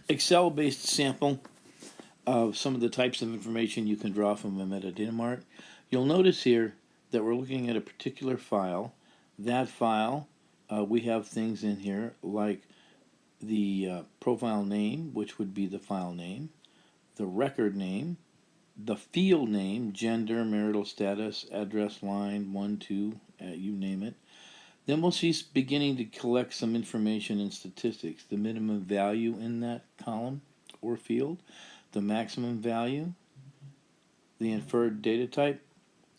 Excel-based sample of some of the types of information you can draw from a metadata mart. You'll notice here that we're looking at a particular file. That file, we have things in here like the profile name, which would be the file name, the record name, the field name, gender, marital status, address line, 1, 2, you name it. Then we'll see beginning to collect some information and statistics, the minimum value in that column or field, the maximum value, the inferred data type.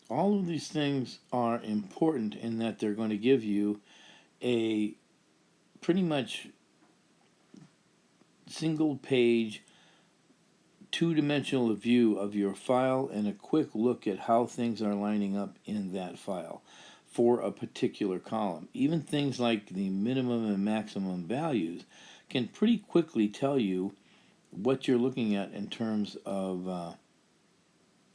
All of these things are important in that they're going to give you a pretty much single page two-dimensional view of your file and a quick look at how things are lining up in that file for a particular column. Even things like the minimum and maximum values can pretty quickly tell you what you're looking at in terms of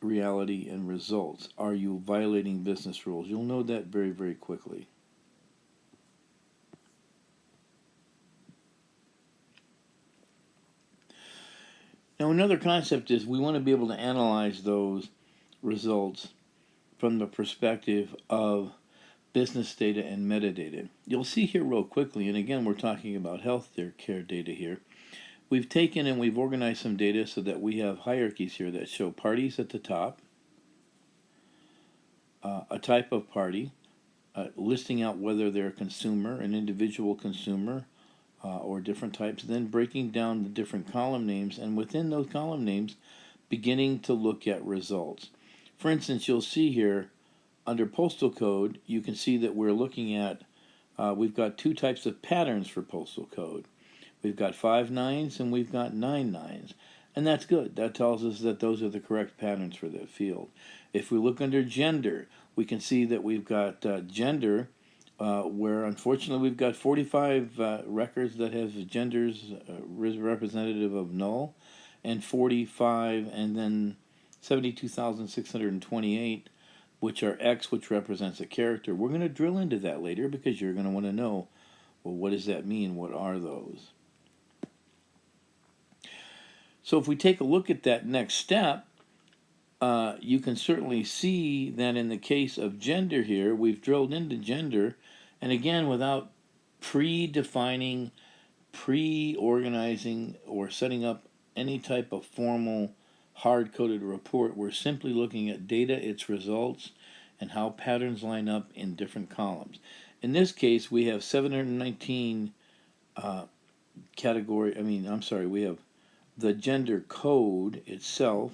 reality and results. Are you violating business rules? You'll know that very, very quickly. Now, another concept is we want to be able to analyze those results from the perspective of business data and metadata. You'll see here real quickly, and again, we're talking about healthcare data here. We've taken and we've organized some data so that we have hierarchies here that show parties at the top, a type of party, listing out whether they're a consumer, an individual consumer, or different types, then breaking down the different column names, and within those column names, beginning to look at results. For instance, you'll see here, under postal code, you can see that we're looking at, we've got two types of patterns for postal code. We've got 5 nines and we've got 9 nines. And that's good. That tells us that those are the correct patterns for that field. If we look under gender, we can see that we've got gender, where unfortunately we've got 45 records that have genders representative of null, and 45, and then 72,628, which are X, which represents a character. We're going to drill into that later because you're going to want to know, well, what does that mean? What are those? So if we take a look at that next step, you can certainly see that in the case of gender here, we've drilled into gender, and again, without pre-defining, pre-organizing, or setting up any type of formal hard-coded report, we're simply looking at data, its results, and how patterns line up in different columns. In this case, we have 719 we have the gender code itself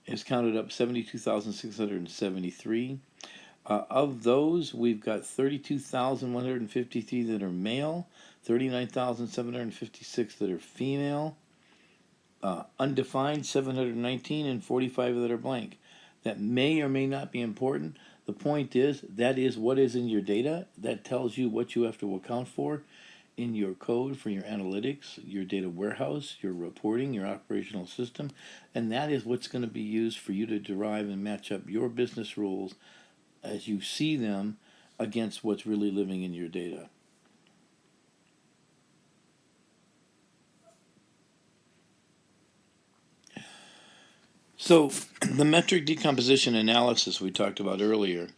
is counted up 72,673. Of those, we've got 32,153 that are male, 39,756 that are female, undefined 719, and 45 that are blank. That may or may not be important. The point is, that is what is in your data. That tells you what you have to account for in your code for your analytics, your data warehouse, your reporting, your operational system, and that is what's going to be used for you to derive and match up your business rules as you see them against what's really living in your data. So the metric decomposition analysis we talked about earlier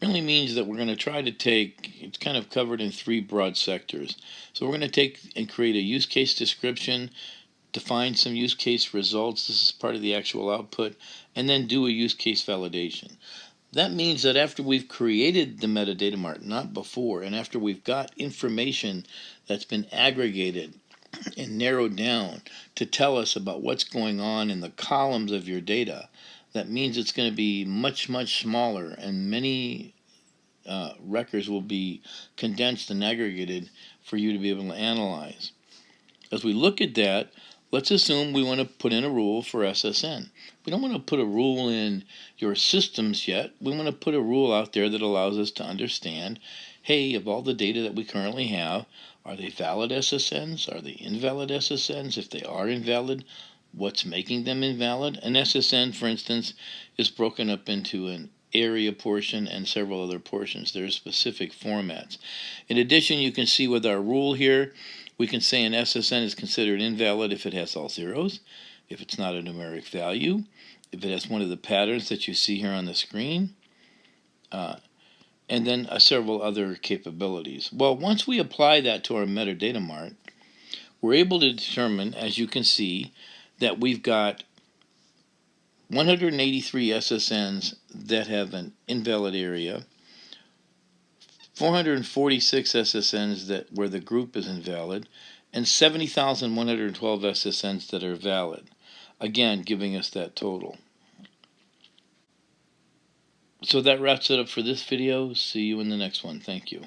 really means that we're going to try to take, it's kind of covered in 3 broad sectors. So we're going to take and create a use case description, define some use case results, this is part of the actual output, and then do a use case validation. That means that after we've created the metadata mart, not before, and after we've got information that's been aggregated and narrowed down to tell us about what's going on in the columns of your data, that means it's going to be much, much smaller, and many records will be condensed and aggregated for you to be able to analyze. As we look at that, let's assume we want to put in a rule for SSN. We don't want to put a rule in your systems yet. We want to put a rule out there that allows us to understand, hey, of all the data that we currently have, are they valid SSNs? Are they invalid SSNs? If they are invalid, what's making them invalid? An SSN, for instance, is broken up into an area portion and several other portions. There are specific formats. In addition, you can see with our rule here, We can say an SSN is considered invalid if it has all zeros, if it's not a numeric value, if it has one of the patterns that you see here on the screen, and then several other capabilities. Well, once we apply that to our metadata mart, we're able to determine, as you can see, that we've got 183 SSNs that have an invalid area, 446 SSNs where the group is invalid, and 70,112 SSNs that are valid. Again, giving us that total. So that wraps it up for this video. See you in the next one. Thank you.